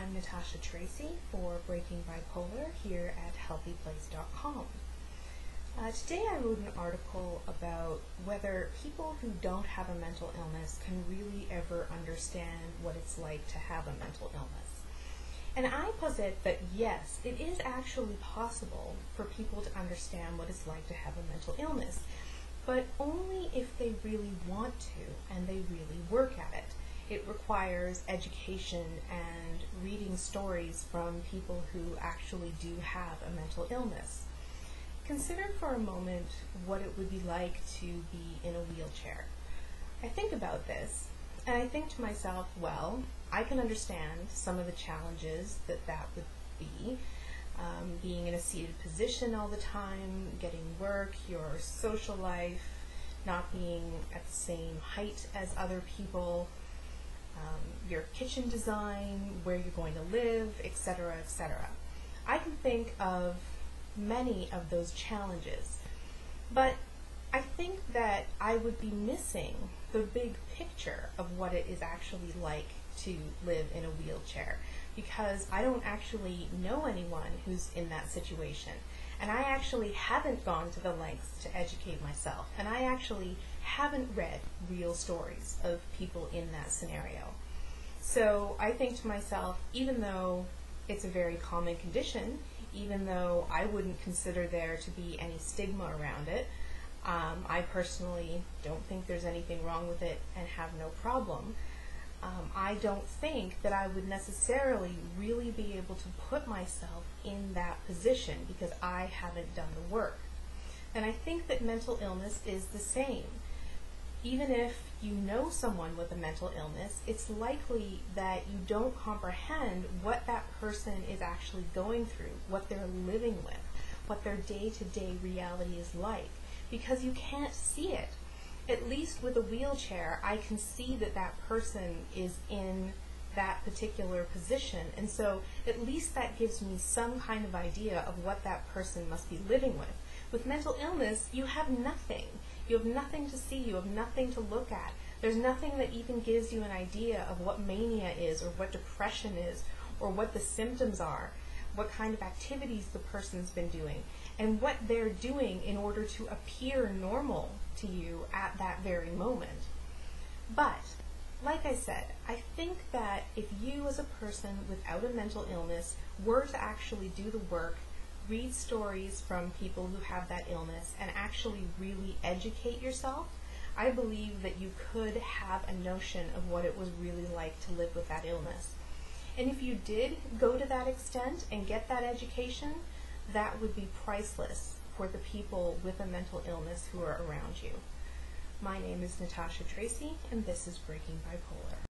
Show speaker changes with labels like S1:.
S1: I'm Natasha Tracy for Breaking Bipolar here at HealthyPlace.com. Today I wrote an article about whether people who don't have a mental illness can really ever understand what it's like to have a mental illness. And I posit that yes, it is actually possible for people to understand what it's like to have a mental illness, but only if they really want to and they really work at it. It requires education and reading stories from people who actually do have a mental illness. Consider for a moment what it would be like to be in a wheelchair. I think about this and I think to myself, well, I can understand some of the challenges that would be. Being in a seated position all the time, getting work, your social life, not being at the same height as other people, your kitchen design, where you're going to live, etc., etc. I can think of many of those challenges, but I think that I would be missing the big picture of what it is actually like to live in a wheelchair, because I don't actually know anyone who's in that situation, and I actually haven't gone to the lengths to educate myself, and I actually haven't read real stories of people in that scenario. So I think to myself, even though it's a very common condition, even though I wouldn't consider there to be any stigma around it, I personally don't think there's anything wrong with it and have no problem. I don't think that I would necessarily really be able to put myself in that position because I haven't done the work. And I think that mental illness is the same. Even if you know someone with a mental illness, it's likely that you don't comprehend what that person is actually going through, what they're living with, what their day-to-day reality is like, because you can't see it. At least with a wheelchair, I can see that that person is in that particular position, and so at least that gives me some kind of idea of what that person must be living with. With mental illness, you have nothing. You have nothing to see, you have nothing to look at. There's nothing that even gives you an idea of what mania is, or what depression is, or what the symptoms are, what kind of activities the person's been doing, and what they're doing in order to appear normal to you at that very moment. But, like I said, I think that if you as a person without a mental illness were to actually do the work, read stories from people who have that illness, and actually really educate yourself, I believe that you could have a notion of what it was really like to live with that illness. And if you did go to that extent and get that education, that would be priceless for the people with a mental illness who are around you. My name is Natasha Tracy, and this is Breaking Bipolar.